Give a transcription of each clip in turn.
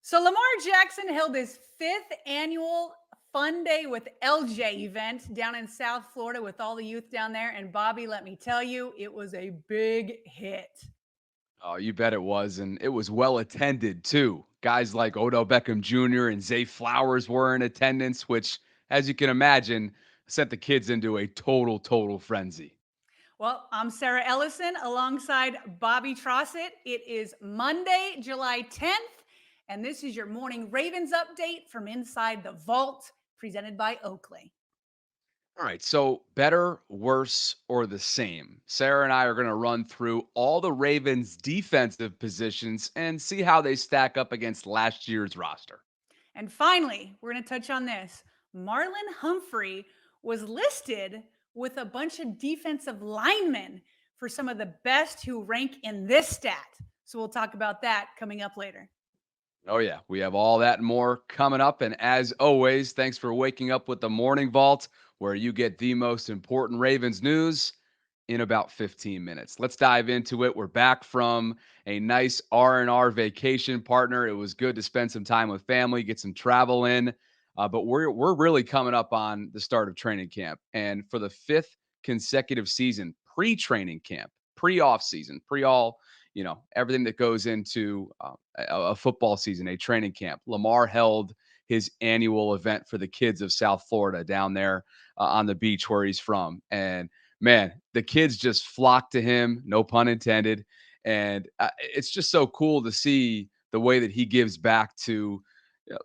So Lamar Jackson held his fifth annual Funday with LJ event down in South Florida with all the youth down there. And Bobby, let me tell you, it was a big hit. Oh, you bet it was. And it was well attended too. Guys like Odell Beckham Jr. and Zay Flowers were in attendance, which, as you can imagine, sent the kids into a total frenzy. Well, I'm Sarah Ellison alongside Bobby Trossett. It is Monday, July 10th, and this is your morning Ravens update from inside the vault presented by Oakley. All right. So, better, worse, or the same? Sarah and I are going to run through all the Ravens' defensive positions and see how they stack up against last year's roster. And finally, we're going to touch on this. Marlon Humphrey was listed with a bunch of defensive linemen for some of the best who rank in this stat. So we'll talk about that coming up later. Oh, yeah. We have all that and more coming up. And as always, thanks for waking up with the Morning Vault, where you get the most important Ravens news in about 15 minutes. Let's dive into it. We're back from a nice R&R vacation, partner. It was good to spend some time with family, get some travel in. But we're really coming up on the start of training camp. And for the fifth consecutive season, pre-training camp, pre-off season, pre-all, everything that goes into a football season, a training camp. Lamar held his annual event for the kids of South Florida down there on the beach where he's from. And man, the kids just flocked to him, no pun intended. And it's just so cool to see the way that he gives back to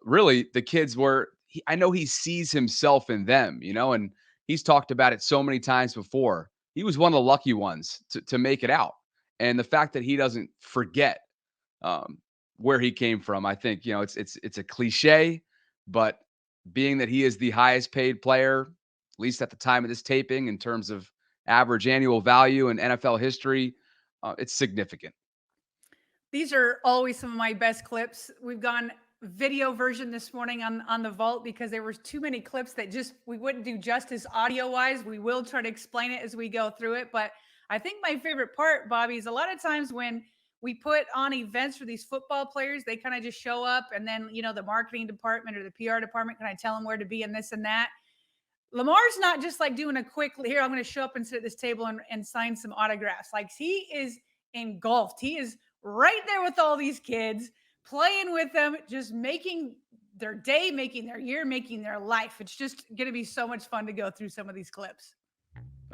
really the kids where I know he sees himself in them, and he's talked about it so many times before. He was one of the lucky ones to make it out. And the fact that he doesn't forget um, where he came from, I think, it's a cliche, but being that he is the highest paid player, at least at the time of this taping, in terms of average annual value in NFL history, it's significant. These are always some of my best clips. We've gone video version this morning on the vault because there was too many clips that just we wouldn't do justice audio wise. We will try to explain it as we go through it, but I think my favorite part, Bobby, is a lot of times when we put on events for these football players, they kind of just show up and then, the marketing department or the PR department kind of tell them where to be and this and that. Lamar's not just like doing a quick here, I'm going to show up and sit at this table and sign some autographs. Like he is engulfed. He is right there with all these kids, playing with them, just making their day, making their year, making their life. It's just going to be so much fun to go through some of these clips.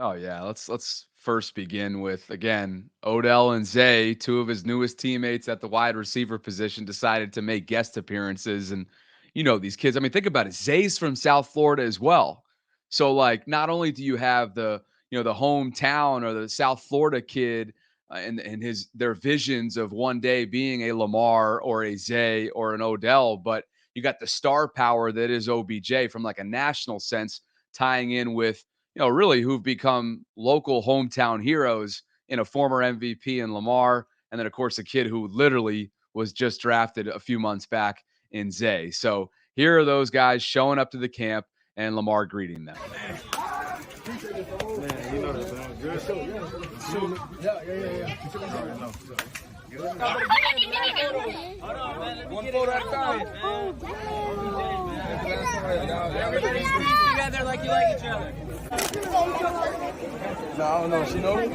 Oh yeah, let's first begin with again Odell and Zay, two of his newest teammates at the wide receiver position, decided to make guest appearances, and these kids. I mean, think about it. Zay's from South Florida as well, so like not only do you have the hometown or the South Florida kid and his their visions of one day being a Lamar or a Zay or an Odell, but you got the star power that is OBJ from like a national sense, tying in with really who've become local hometown heroes in a former MVP in Lamar. And then, of course, a kid who literally was just drafted a few months back in Zay. So here are those guys showing up to the camp and Lamar greeting them. Man, you know that sounds good. Shoot. Yeah. One photo at a time. You guys are like you like each other. No, I don't know. She know me?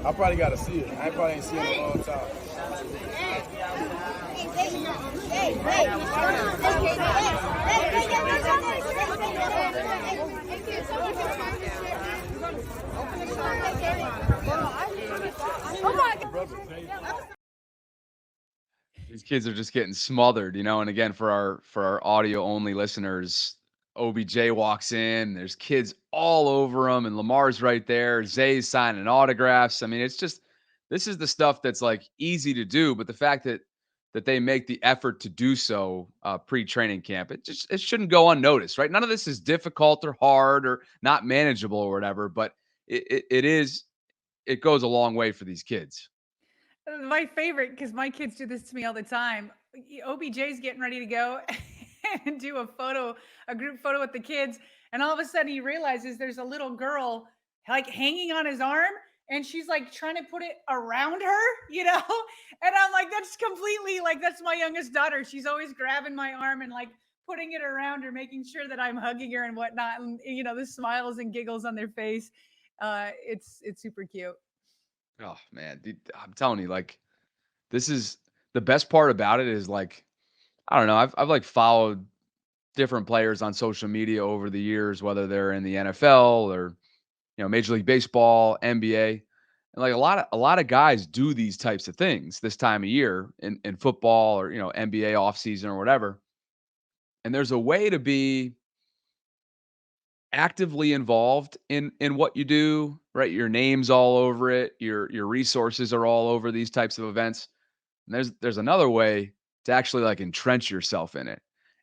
I probably got to see it. I probably ain't seen it in a long time. These kids are just getting smothered, and again, for our audio only listeners, OBJ walks in, there's kids all over him, and Lamar's right there. Zay's signing autographs. I mean, it's just this is the stuff that's like easy to do, but the fact that they make the effort to do so pre-training camp, it shouldn't go unnoticed, right? None of this is difficult or hard or not manageable or whatever, but it goes a long way for these kids. My favorite, because my kids do this to me all the time. OBJ's getting ready to go and do a group photo with the kids. And all of a sudden he realizes there's a little girl like hanging on his arm. and she's like trying to put it around her, and I'm like, that's completely like, that's my youngest daughter. She's always grabbing my arm and like putting it around her, making sure that I'm hugging her and whatnot. And the smiles and giggles on their face. It's super cute. Oh man, dude, I'm telling you, like, this is the best part about it is like, I don't know. I've like followed different players on social media over the years, whether they're in the NFL or Major League Baseball, NBA. And like a lot of guys do these types of things this time of year in football or NBA offseason or whatever. And there's a way to be actively involved in what you do, right? Your name's all over it, your resources are all over these types of events. And there's another way to actually like entrench yourself in it.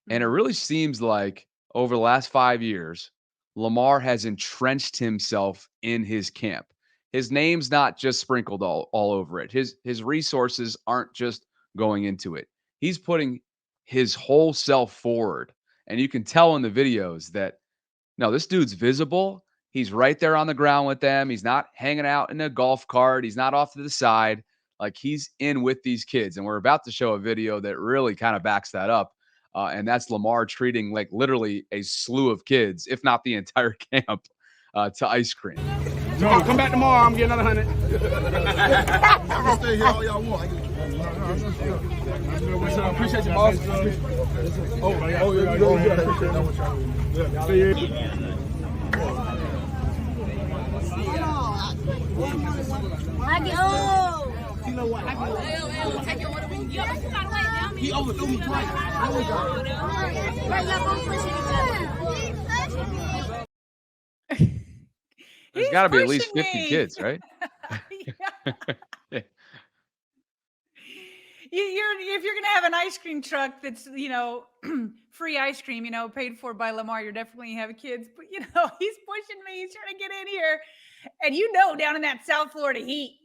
And it really seems like over the last 5 years, Lamar has entrenched himself in his camp. His name's not just sprinkled all over it. His resources aren't just going into it. He's putting his whole self forward. And you can tell in the videos that, no, this dude's visible. He's right there on the ground with them. He's not hanging out in a golf cart. He's not off to the side. Like, he's in with these kids. And we're about to show a video that really kind of backs that up. And that's Lamar treating like literally a slew of kids, if not the entire camp, to ice cream. Joe, come back tomorrow. I'm getting another 100. Stay here all y'all want. Appreciate you, boss. You know what? He overthrew me twice. There's got to be at least 50 kids, right? If you're gonna have an ice cream truck that's free ice cream, paid for by Lamar, you're definitely have kids. But he's pushing me. He's trying to get in here, and down in that South Florida heat,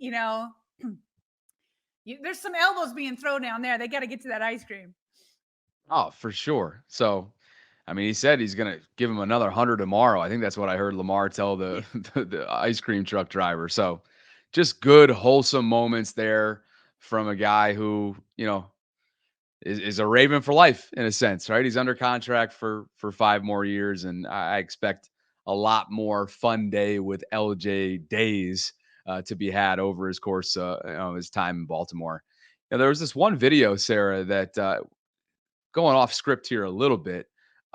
there's some elbows being thrown down there. They got to get to that ice cream. Oh, for sure. So, I mean, he said he's going to give him another 100 tomorrow. I think that's what I heard Lamar tell the ice cream truck driver. So, just good, wholesome moments there from a guy who, is a Raven for life in a sense, right? He's under contract for 5 more years, and I expect a lot more Funday with LJ days to be had over his course, his time in Baltimore. There was this one video, Sarah, that going off script here a little bit,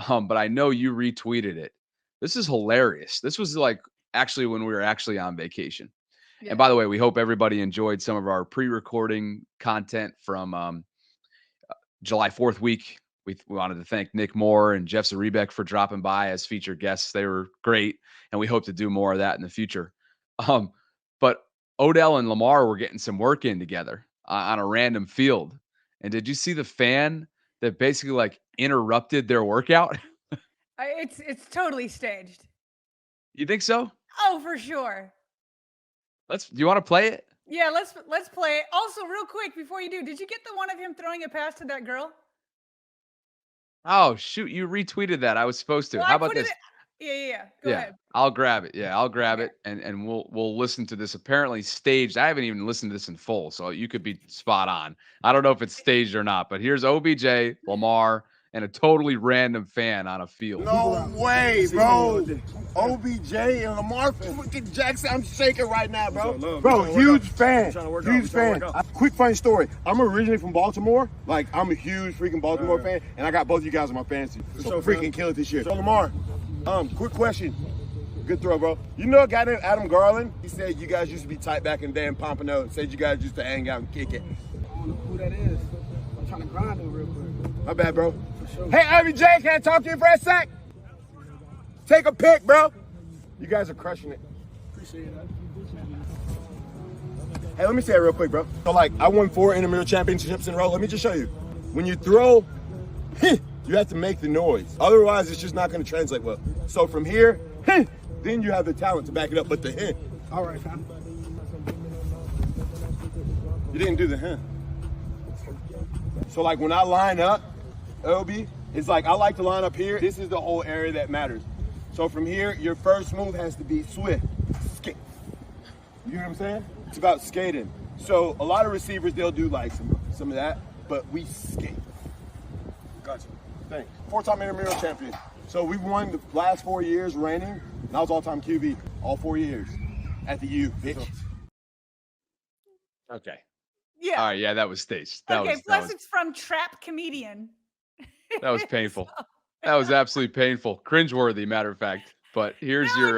but I know you retweeted it. This is hilarious. This was like actually when we were actually on vacation. Yeah. And by the way, we hope everybody enjoyed some of our pre-recording content from July 4th week. We wanted to thank Nick Moore and Jeff Zarebeck for dropping by as featured guests. They were great, and we hope to do more of that in the future. But Odell and Lamar were getting some work in together on a random field. And did you see the fan that basically like interrupted their workout? It's totally staged. You think so? Oh, for sure. Do you want to play it? Yeah, let's play it. Also, real quick before you do, did you get the one of him throwing a pass to that girl? Oh shoot, you retweeted that. I was supposed to. Well, how about this? Yeah. Go ahead. I'll grab it. Yeah, I'll grab it and we'll listen to this. Apparently staged. I haven't even listened to this in full, so you could be spot on. I don't know if it's staged or not, but here's OBJ, Lamar, and a totally random fan on a field. No way, bro. OBJ and Lamar freaking Jackson. I'm shaking right now, bro. Bro, huge fan. Huge fan. Quick funny story. I'm originally from Baltimore. Like, I'm a huge freaking Baltimore fan, and I got both of you guys on my fantasy. So freaking kill it this year. So Lamar, quick question. Good throw, bro. You know a guy named Adam Garland? He said you guys used to be tight back in the day in Pompano. Said you guys used to hang out and kick it. I don't know who that is. I'm trying to grind it real quick. My bad, bro. For sure. Hey, OBJ, can I talk to you for a sec? Take a pic, bro. You guys are crushing it. Appreciate that. Hey, let me say it real quick, bro. So, like, I won 4 intramural championships in a row. Let me just show you. When you throw, you have to make the noise. Otherwise, it's just not going to translate well. So from here, then you have the talent to back it up. But the All right, fam. You didn't do the So, like, when I line up, LB, it's like I like to line up here. This is the whole area that matters. So from here, your first move has to be swift. Skip. You know what I'm saying? It's about skating. So a lot of receivers, they'll do like some of that, but we skate. Gotcha. Thanks. 4-time intramural champion. So we won the last 4 years reigning, and I was all-time QB all 4 years at the U, bitch. Okay. Yeah. All right. Yeah, that was staged. Plus it's from Trap Comedian. That was painful. That was absolutely painful. Cringeworthy, matter of fact. But here's your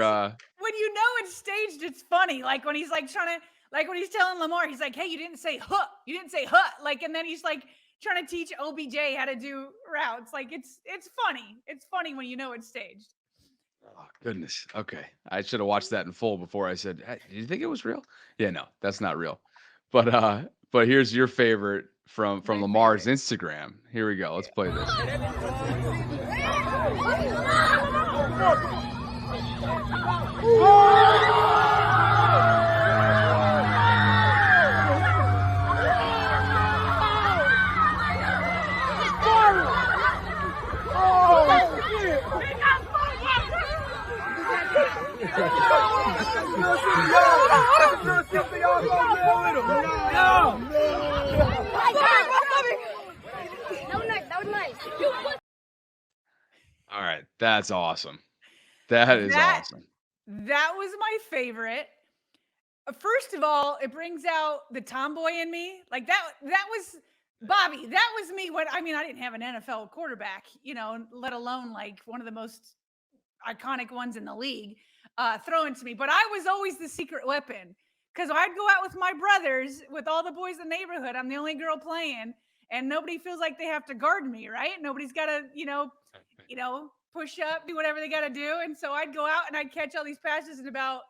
when you know it's staged, it's funny. Like when he's like trying to, like when he's telling Lamar, he's like, "Hey, you didn't say huh. You didn't say huh." Like, and then he's like trying to teach OBJ how to do routes. Like it's funny. It's funny when you know it's staged. oh goodness. Okay. I should have watched that in full before I said, hey, did you think it was real? Yeah, no, that's not real. But here's your favorite from My Lamar's Instagram. Here we go. Let's play this. That was nice. All right. That's awesome. That is awesome. That was my favorite. First of all, it brings out the tomboy in me. Like that was Bobby. That was me when I didn't have an NFL quarterback, let alone like one of the most iconic ones in the league thrown to me. But I was always the secret weapon because I'd go out with my brothers, with all the boys in the neighborhood. I'm the only girl playing, and nobody feels like they have to guard me, right? Nobody's got to, push up, do whatever they got to do. And so I'd go out and I'd catch all these passes, and about,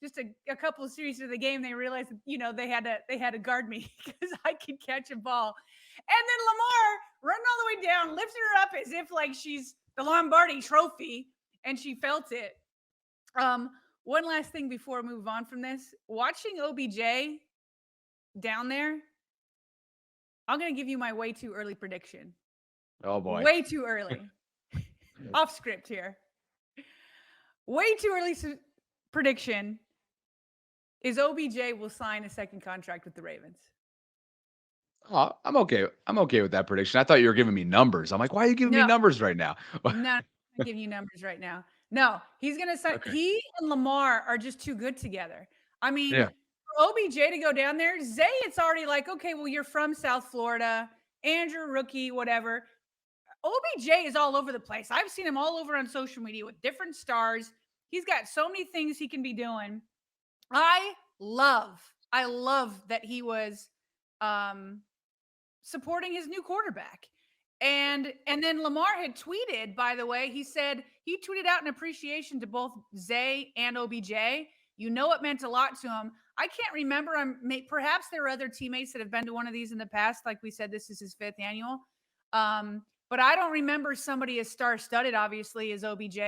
just a couple of series of the game, they realized, they had to guard me because I could catch a ball. And then Lamar running all the way down, lifting her up as if like she's the Lombardi trophy, and she felt it. One last thing before we move on from this, watching OBJ down there, I'm going to give you my way too early prediction. Oh boy. Way too early. Off script here. Way too early prediction is OBJ will sign a second contract with the Ravens. Oh, I'm okay. I'm okay with that prediction. I thought you were giving me numbers. I'm like, why are you giving me numbers right now? No, I'm not giving you numbers right now. No, he's going to sign. Okay. He and Lamar are just too good together. I mean, Yeah. for OBJ to go down there, Zay, it's already like, okay, well, you're from South Florida. Andrew, rookie, whatever. OBJ is all over the place. I've seen him all over on social media with different stars. He's got so many things he can be doing. I love that he was supporting his new quarterback. And then Lamar had tweeted, by the way, he said he tweeted out an appreciation to both Zay and OBJ. You know, it meant a lot to him. I can't remember. Perhaps there are other teammates that have been to one of these in the past. Like we said, this is his 5th annual. But I don't remember somebody as star-studded, obviously, as OBJ,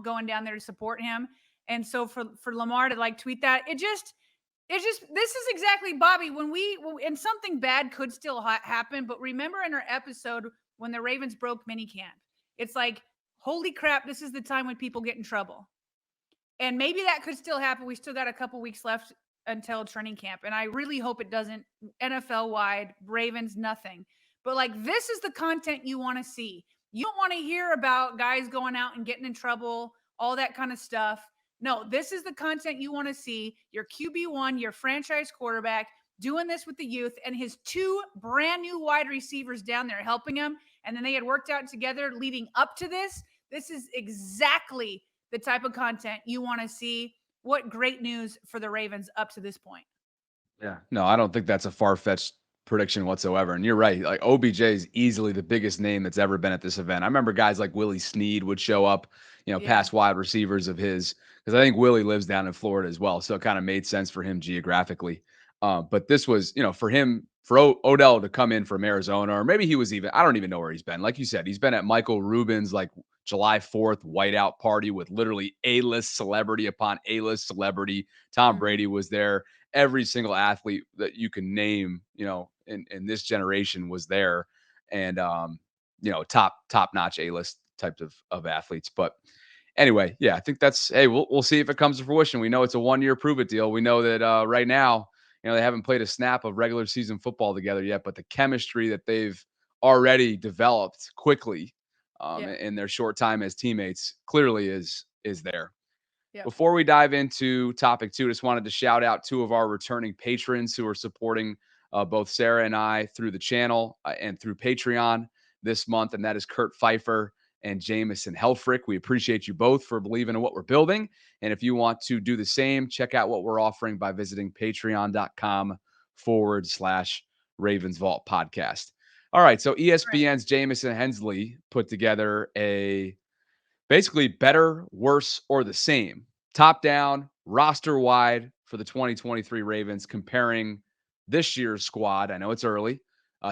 going down there to support him. And so for Lamar to like tweet that, it's just, this is exactly, Bobby, and something bad could still happen. But remember in our episode when the Ravens broke minicamp, it's like, holy crap, this is the time when people get in trouble. And maybe that could still happen. We still got a couple weeks left until training camp. And I really hope it doesn't. NFL wide, Ravens, nothing. But like, this is the content you want to see. You don't want to hear about guys going out and getting in trouble, all that kind of stuff. No, this is the content you want to see. Your QB1, your franchise quarterback, doing this with the youth, and his 2 brand new wide receivers down there helping him. And then they had worked out together leading up to this. This is exactly the type of content you want to see. What great news for the Ravens up to this point. Yeah. No, I don't think that's a far-fetched prediction whatsoever. And you're right. Like OBJ is easily the biggest name that's ever been at this event. I remember guys like Willie Snead would show up, past wide receivers of his, because I think Willie lives down in Florida as well. So it kind of made sense for him geographically. But this was, for him, for Odell to come in from Arizona, or maybe he was I don't even know where he's been. Like you said, he's been at Michael Rubin's like July 4th whiteout party with literally A-list celebrity upon A-list celebrity. Tom Brady was there. Every single athlete that you can name, in this generation was there, and top notch A-list types of athletes. But Anyway, yeah, I think that's, hey, we'll see if it comes to fruition. We know it's a 1-year prove it deal. We know that right now, they haven't played a snap of regular season football together yet, but the chemistry that they've already developed quickly Yeah. in their short time as teammates clearly is there. Yeah. Before we dive into topic 2, just wanted to shout out 2 of our returning patrons who are supporting both Sarah and I through the channel and through Patreon this month, and that is Kurt Pfeiffer and Jamison Helfrich. We appreciate you both for believing in what we're building. And if you want to do the same, check out what we're offering by visiting patreon.com/Ravens Vault podcast. All right. So ESPN's Jamison Hensley put together a basically better, worse, or the same top down, roster wide for the 2023 Ravens, comparing this year's squad. I know it's early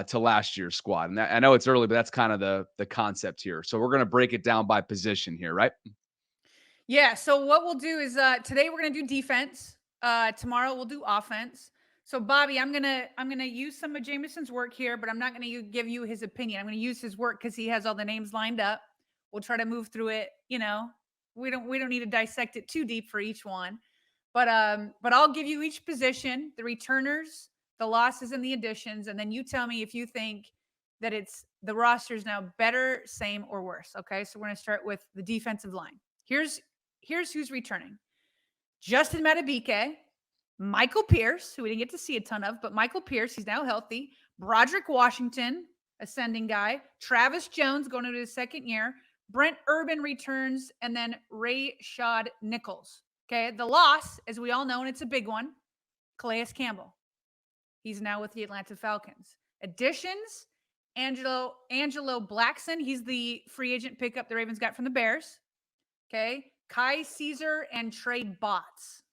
to last year's squad. And I know it's early, but that's kind of the concept here. So we're going to break it down by position here, right? Yeah. So what we'll do is today we're gonna do defense. Tomorrow we'll do offense. So Bobby, I'm gonna use some of Jameson's work here, but I'm not gonna give you his opinion. I'm gonna use his work because he has all the names lined up. We'll try to move through it. We don't need to dissect it too deep for each one, but I'll give you each position, the returners, the losses, and the additions, and then you tell me if you think that the roster is now better, same, or worse. Okay, so we're gonna start with the defensive line. Here's who's returning: Justin Matabike, Michael Pierce, who we didn't get to see a ton of, but Michael Pierce, he's now healthy. Broderick Washington, ascending guy. Travis Jones going into his second year. Brent Urban returns, and then Rayshad Nichols. Okay, the loss, as we all know, and it's a big one, Calais Campbell. He's now with the Atlanta Falcons. Additions: Angelo Blackson. He's the free agent pickup the Ravens got from the Bears. Okay, Kai Caesar and Trey Botts.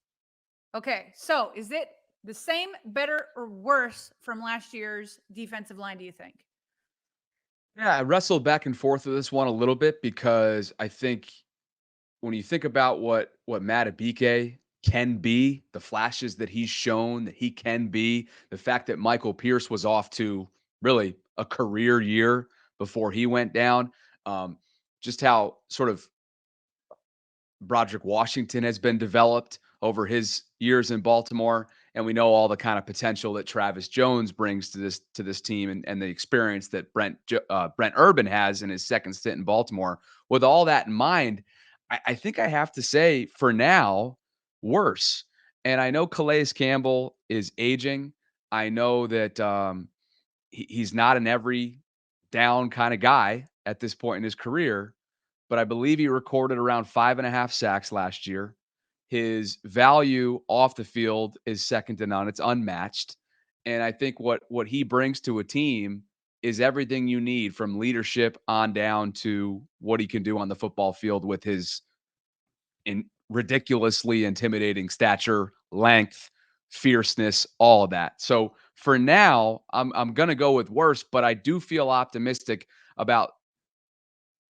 Okay, so is it the same, better, or worse from last year's defensive line, do you think? Yeah, I wrestled back and forth with this one a little bit because I think when you think about what Matabike can be, the flashes that he's shown that he can be, the fact that Michael Pierce was off to really a career year before he went down, just how sort of Broderick Washington has been developed over his years in Baltimore, and we know all the kind of potential that Travis Jones brings to this team, and the experience that Brent Urban has in his second stint in Baltimore. With all that in mind, I think I have to say, for now, worse. And I know Calais Campbell is aging. I know that he's not an every down kind of guy at this point in his career, but I believe he recorded around 5.5 sacks last year. His value off the field is second to none. It's unmatched. And I think what he brings to a team is everything you need, from leadership on down to what he can do on the football field with his ridiculously intimidating stature, length, fierceness, all of that. So for now, I'm going to go with worse, but I do feel optimistic about,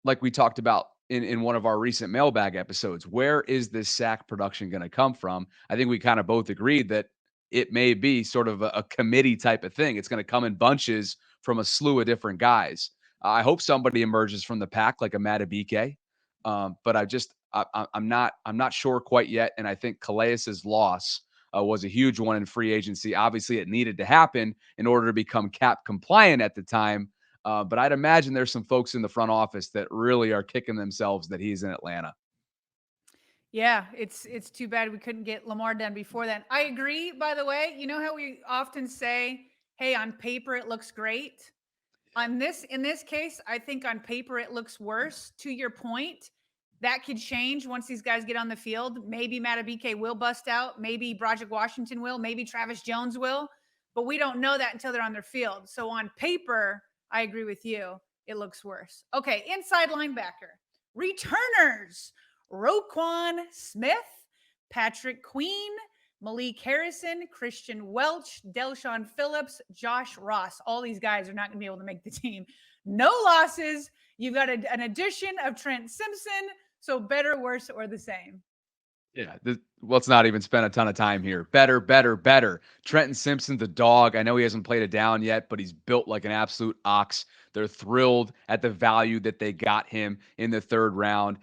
like we talked about in one of our recent mailbag episodes, where is this sack production going to come from? I think we kind of both agreed that it may be sort of a committee type of thing. It's going to come in bunches from a slew of different guys. I hope somebody emerges from the pack like a Matabike, but I'm not sure quite yet. And I think Calais' loss was a huge one in free agency. Obviously, it needed to happen in order to become cap compliant at the time. But I'd imagine there's some folks in the front office that really are kicking themselves that he's in Atlanta. Yeah, it's too bad we couldn't get Lamar done before then. I agree, by the way. You know how we often say, hey, on paper it looks great. In this case, I think on paper it looks worse. To your point, that could change once these guys get on the field. Maybe Matabike will bust out. Maybe Broderick Washington will. Maybe Travis Jones will. But we don't know that until they're on their field. So on paper, I agree with you. It looks worse. Okay, inside linebacker. Returners: Roquan Smith, Patrick Queen, Malik Harrison, Christian Welch, Delshawn Phillips, Josh Ross. All these guys are not going to be able to make the team. No losses. You've got an addition of Trent Simpson. So better, worse, or the same? Yeah, let's not even spend a ton of time here. Better, better, better. Trenton Simpson, the dog. I know he hasn't played it down yet, but he's built like an absolute ox. They're thrilled at the value that they got him in the third round.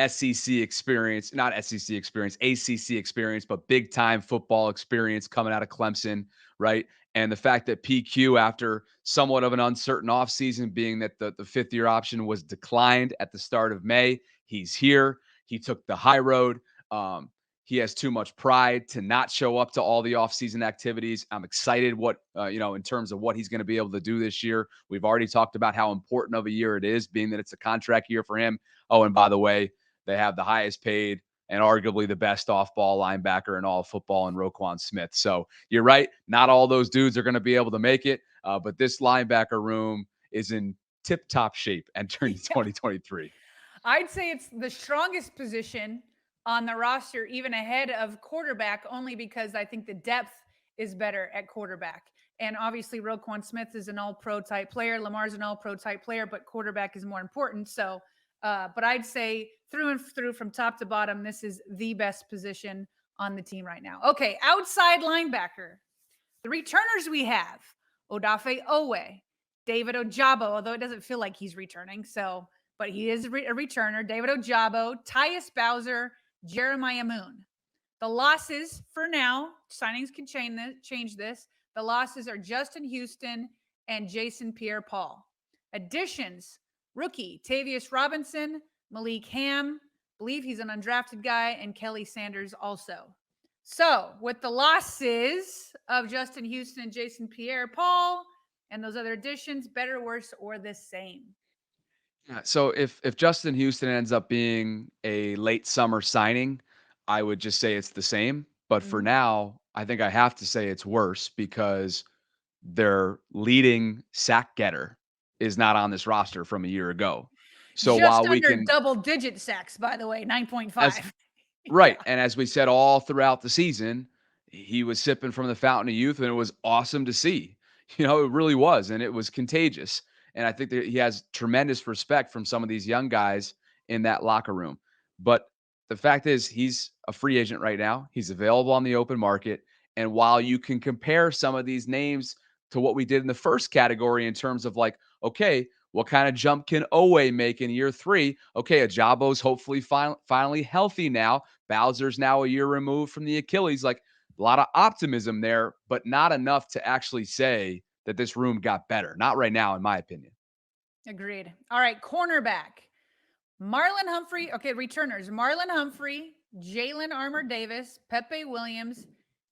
SEC experience, not SEC experience, ACC experience, but big time football experience coming out of Clemson, right? And the fact that PQ, after somewhat of an uncertain offseason, being that the fifth year option was declined at the start of May, he's here. He took the high road. He has too much pride to not show up to all the offseason activities. I'm excited in terms of what he's going to be able to do this year. We've already talked about how important of a year it is, being that it's a contract year for him. Oh, and by the way, they have the highest paid and arguably the best off-ball linebacker in all of football in Roquan Smith. So you're right. Not all those dudes are going to be able to make it, but this linebacker room is in tip-top shape entering 2023. I'd say it's the strongest position on the roster, even ahead of quarterback, only because I think the depth is better at quarterback. And obviously, Roquan Smith is an all-pro type player. Lamar's an all-pro type player, but quarterback is more important. So, but I'd say through and through, from top to bottom, this is the best position on the team right now. Okay, outside linebacker. The returners we have, Odafe Owe, David Ojabo, although it doesn't feel like he's returning. So, but he is a returner. David Ojabo, Tyus Bowser, Jeremiah Moon. The losses for now, signings can change this. The losses are Justin Houston and Jason Pierre-Paul. Additions, rookie Tavius Robinson, Malik Ham, believe he's an undrafted guy, and Kelly Sanders also. So with the losses of Justin Houston and Jason Pierre-Paul and those other additions, better, worse, or the same? Yeah, so if Justin Houston ends up being a late summer signing, I would just say it's the same. But for now, I think I have to say it's worse because their leading sack getter is not on this roster from a year ago. So Just while we under can, double-digit sacks, by the way, 9.5. as right, and as we said all throughout the season, he was sipping from the fountain of youth, and it was awesome to see. It really was, and it was contagious. And I think that he has tremendous respect from some of these young guys in that locker room. But the fact is, he's a free agent right now. He's available on the open market. And while you can compare some of these names to what we did in the first category in terms of like, okay, what kind of jump can Owe make in year 3? Okay, Ajabo's hopefully finally healthy now. Bowser's now a year removed from the Achilles. Like, a lot of optimism there, but not enough to actually say that this room got better. Not right now, in my opinion. Agreed. All right, cornerback. Marlon Humphrey. Okay, returners. Marlon Humphrey, Jalen Armour-Davis, Pepe Williams,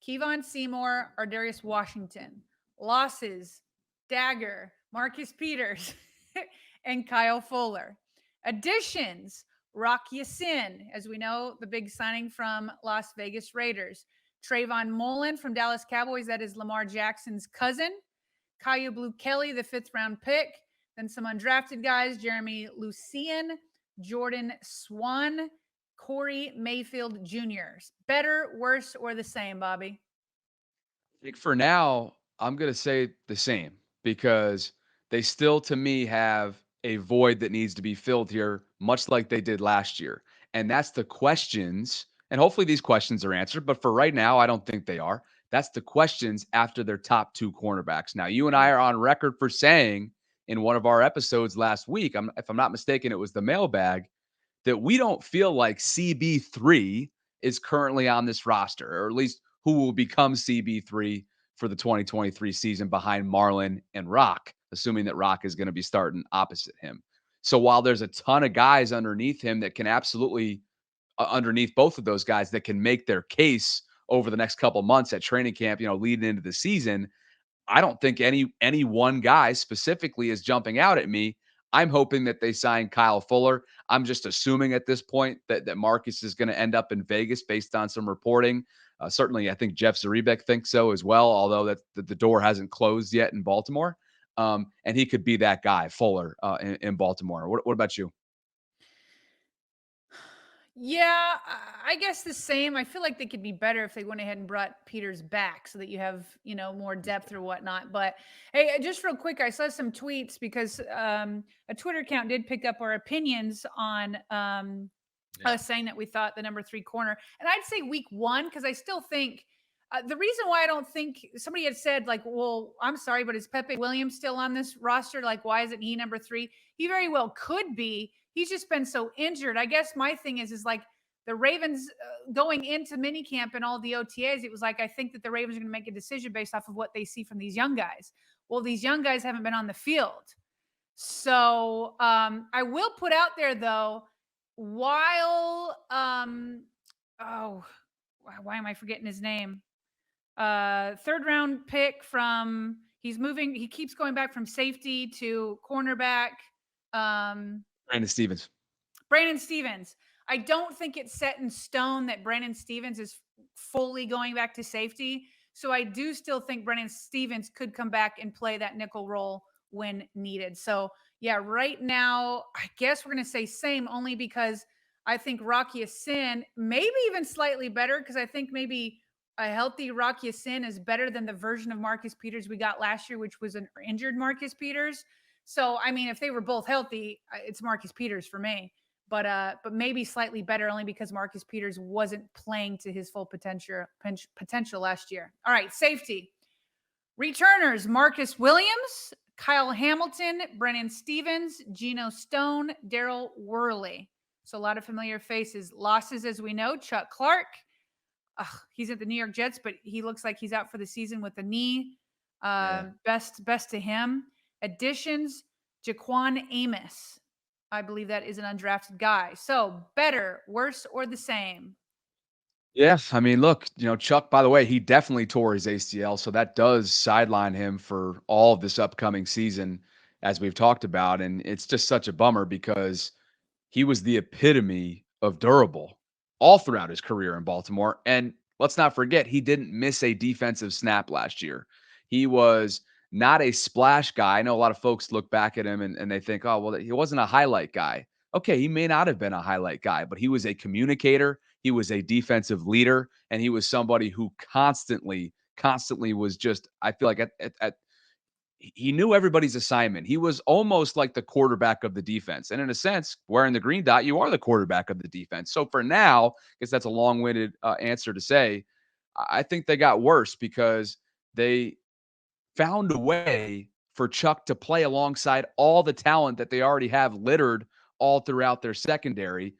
Kevon Seymour, Ardarius Washington. Losses, Dagger, Marcus Peters, and Kyle Fuller. Additions, Rock Ya-Sin, as we know, the big signing from Las Vegas Raiders. Trayvon Mullen from Dallas Cowboys, that is Lamar Jackson's cousin. Kyu Blue Kelly, the 5th round pick. Then some undrafted guys, Jeremy Lucien, Jordan Swan, Corey Mayfield Jr. Better, worse, or the same, Bobby? I think for now, I'm going to say the same because they still, to me, have a void that needs to be filled here, much like they did last year. And that's the questions. And hopefully these questions are answered. But for right now, I don't think they are. That's the questions after their top 2 cornerbacks. Now, you and I are on record for saying in one of our episodes last week, if I'm not mistaken, it was the mailbag, that we don't feel like CB3 is currently on this roster, or at least who will become CB3 for the 2023 season behind Marlon and Rock, assuming that Rock is going to be starting opposite him. So while there's a ton of guys underneath him that can absolutely, underneath both of those guys, that can make their case over the next couple months at training camp, leading into the season, I don't think any one guy specifically is jumping out at me. I'm hoping that they sign Kyle Fuller. I'm just assuming at this point that Marcus is going to end up in Vegas based on some reporting. Certainly, I think Jeff Zaribek thinks so as well, although that the door hasn't closed yet in Baltimore. And he could be that guy, Fuller, in Baltimore. What about you? Yeah, I guess the same. I feel like they could be better if they went ahead and brought Peters back so that you have, more depth or whatnot. But hey, just real quick, I saw some tweets because a Twitter account did pick up our opinions on us saying that we thought the number 3 corner. And I'd say week 1, because I still think the reason why I don't think somebody had said, like, well, I'm sorry, but is Pepe Williams still on this roster? Like, why isn't he number 3? He very well could be. he's just been so injured. I guess my thing is like the Ravens going into minicamp and all the OTAs, it was like, I think that the Ravens are going to make a decision based off of what they see from these young guys. Well, these young guys haven't been on the field. So I will put out there, though, while why am I forgetting his name? Third round pick from he keeps going back from safety to cornerback. Brandon Stevens. Brandon Stevens. I don't think it's set in stone that Brandon Stevens is fully going back to safety. So I do still think Brandon Stevens could come back and play that nickel role when needed. So yeah, right now, I guess we're going to say same only because I think Rocky Sin maybe even slightly better, because I think maybe a healthy Rocky Sin is better than the version of Marcus Peters we got last year, which was an injured Marcus Peters. So, I mean, if they were both healthy, it's Marcus Peters for me. But maybe slightly better only because Marcus Peters wasn't playing to his full potential last year. All right, safety. Returners, Marcus Williams, Kyle Hamilton, Brennan Stevens, Geno Stone, Daryl Worley. So a lot of familiar faces. Losses, as we know, Chuck Clark. He's at the New York Jets, but he looks like he's out for the season with a knee. Best to him. Additions, Jaquan Amos. I believe that is an undrafted guy. So better, worse, or the same? Yeah, I mean, look, Chuck, by the way, he definitely tore his ACL, so that does sideline him for all of this upcoming season, as we've talked about. And it's just such a bummer because he was the epitome of durable all throughout his career in Baltimore. And let's not forget, he didn't miss a defensive snap last year. He was not a splash guy. I know a lot of folks look back at him and they think, oh, well, he wasn't a highlight guy. Okay, he may not have been a highlight guy, but he was a communicator. He was a defensive leader, and he was somebody who constantly was just, I feel like he knew everybody's assignment. He was almost like the quarterback of the defense. And in a sense, wearing the green dot, you are the quarterback of the defense. So for now, I guess that's a long-winded answer to say, I think they got worse because they found a way for Chuck to play alongside all the talent that they already have littered all throughout their secondary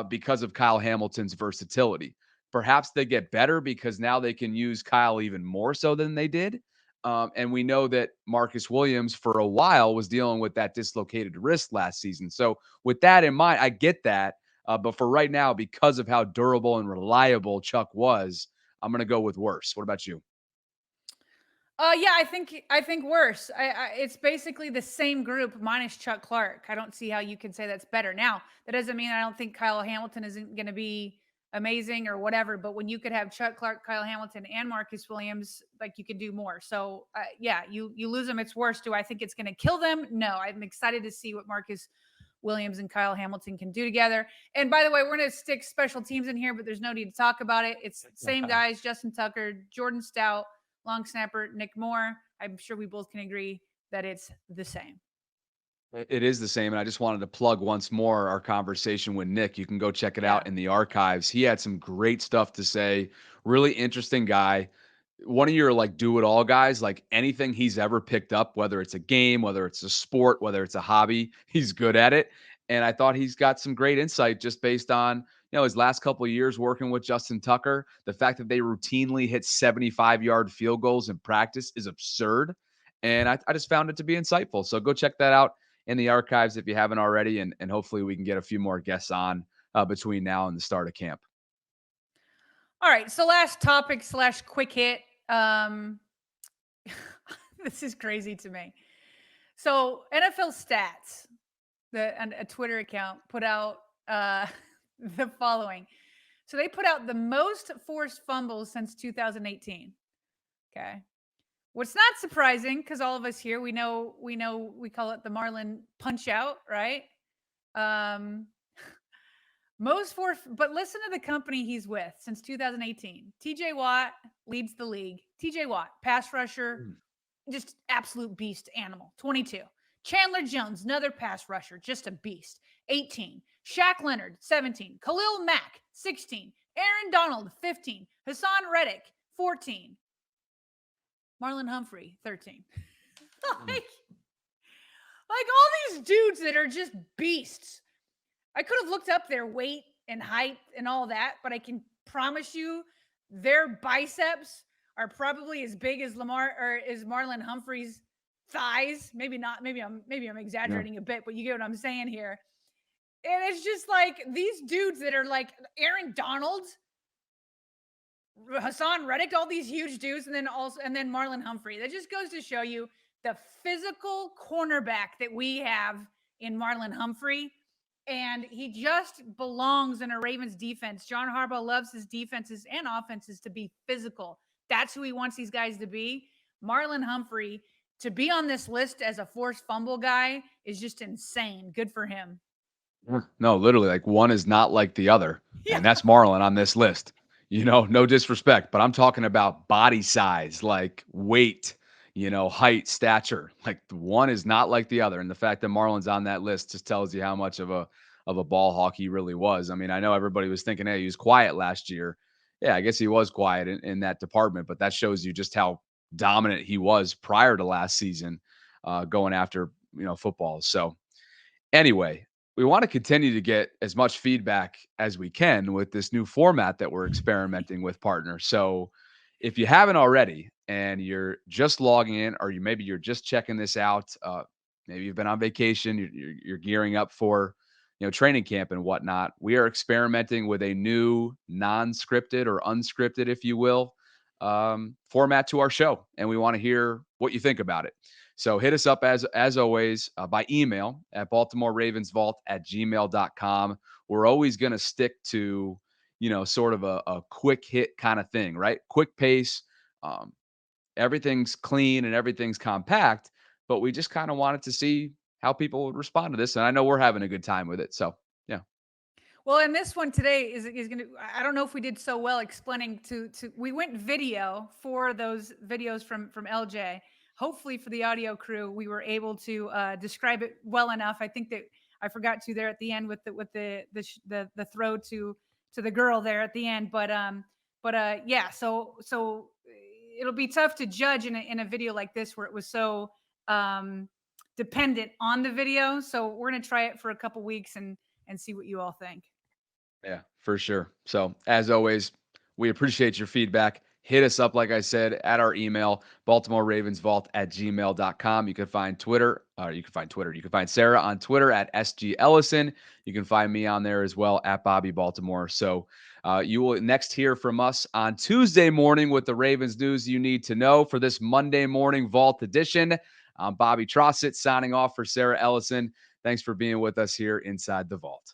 because of Kyle Hamilton's versatility. Perhaps they get better because now they can use Kyle even more so than they did. And we know that Marcus Williams for a while was dealing with that dislocated wrist last season. So with that in mind, I get that. But for right now, because of how durable and reliable Chuck was, I'm going to go with worse. What about you? Yeah, I think worse. It's basically the same group minus Chuck Clark. I don't see how you can say that's better. Now, that doesn't mean I don't think Kyle Hamilton isn't going to be amazing or whatever, but when you could have Chuck Clark, Kyle Hamilton, and Marcus Williams, like you could do more. So yeah, you lose them, it's worse. Do I think it's going to kill them? No, I'm excited to see what Marcus Williams and Kyle Hamilton can do together. And by the way, we're going to stick special teams in here, but there's no need to talk about it. It's same guys, Justin Tucker, Jordan Stout, long snapper Nick Moore. I'm sure we both can agree that it's the same. It is the same. And I just wanted to plug once more our conversation with Nick. You can go check it out in the archives. He had some great stuff to say. Really interesting guy. One of your like do it all guys, like anything he's ever picked up, whether it's a game, whether it's a sport, whether it's a hobby, he's good at it. And I thought he's got some great insight just based on, his last couple of years working with Justin Tucker. The fact that they routinely hit 75-yard field goals in practice is absurd. And I just found it to be insightful. So go check that out in the archives if you haven't already. And hopefully we can get a few more guests on between now and the start of camp. All right. So last topic / quick hit. This is crazy to me. So NFL Stats, a Twitter account, put out the following. So they put out the most forced fumbles since 2018. Okay. What's not surprising, because all of us here, we call it the Marlon punch out, right? Most forced, but listen to the company he's with since 2018. TJ Watt leads the league. TJ Watt, pass rusher, just absolute beast animal, 22. Chandler Jones, another pass rusher, just a beast, 18. Shaq Leonard, 17. Khalil Mack, 16. Aaron Donald, 15. Hassan Reddick, 14. Marlon Humphrey, 13. like all these dudes that are just beasts. I could have looked up their weight and height and all that, but I can promise you their biceps are probably as big as Marlon Humphrey's thighs. Maybe not. Maybe I'm exaggerating a bit, but you get what I'm saying here. And it's just like these dudes that are like Aaron Donald, Hassan Reddick, all these huge dudes, and then Marlon Humphrey. That just goes to show you the physical cornerback that we have in Marlon Humphrey. And he just belongs in a Ravens defense. John Harbaugh loves his defenses and offenses to be physical. That's who he wants these guys to be. Marlon Humphrey, to be on this list as a forced fumble guy is just insane. Good for him. No, literally, like one is not like the other. Yeah. And that's Marlon on this list. No disrespect, but I'm talking about body size, like weight, height, stature. Like one is not like the other. And the fact that Marlon's on that list just tells you how much of a ball hawk he really was. I mean, I know everybody was thinking, hey, he was quiet last year. Yeah, I guess he was quiet in that department, but that shows you just how dominant he was prior to last season, going after, football. So anyway, we want to continue to get as much feedback as we can with this new format that we're experimenting with, partner. So if you haven't already and you're just logging in, or maybe you're just checking this out, maybe you've been on vacation, you're gearing up for training camp and whatnot, we are experimenting with a new non-scripted or unscripted, if you will, format to our show, and we want to hear what you think about it. So hit us up as always by email at BaltimoreRavensVault@gmail.com. We're always going to stick to, sort of a quick hit kind of thing, right? Quick pace. Everything's clean and everything's compact, but we just kind of wanted to see how people would respond to this. And I know we're having a good time with it. So, yeah. Well, and this one today is going to, I don't know if we did so well explaining we went video for those videos from LJ. Hopefully for the audio crew, we were able to describe it well enough. I think that I forgot to there at the end with the throw to the girl there at the end. But yeah, so it'll be tough to judge in a video like this where it was so dependent on the video. So we're going to try it for a couple weeks and see what you all think. Yeah, for sure. So as always, we appreciate your feedback. Hit us up, like I said, at our email, BaltimoreRavensVault@gmail.com. You can find Twitter. You can find Sarah on Twitter at SG Ellison. You can find me on there as well at Bobby Baltimore. So you will next hear from us on Tuesday morning with the Ravens news you need to know for this Monday morning Vault edition. I'm Bobby Trossett signing off for Sarah Ellison. Thanks for being with us here inside the Vault.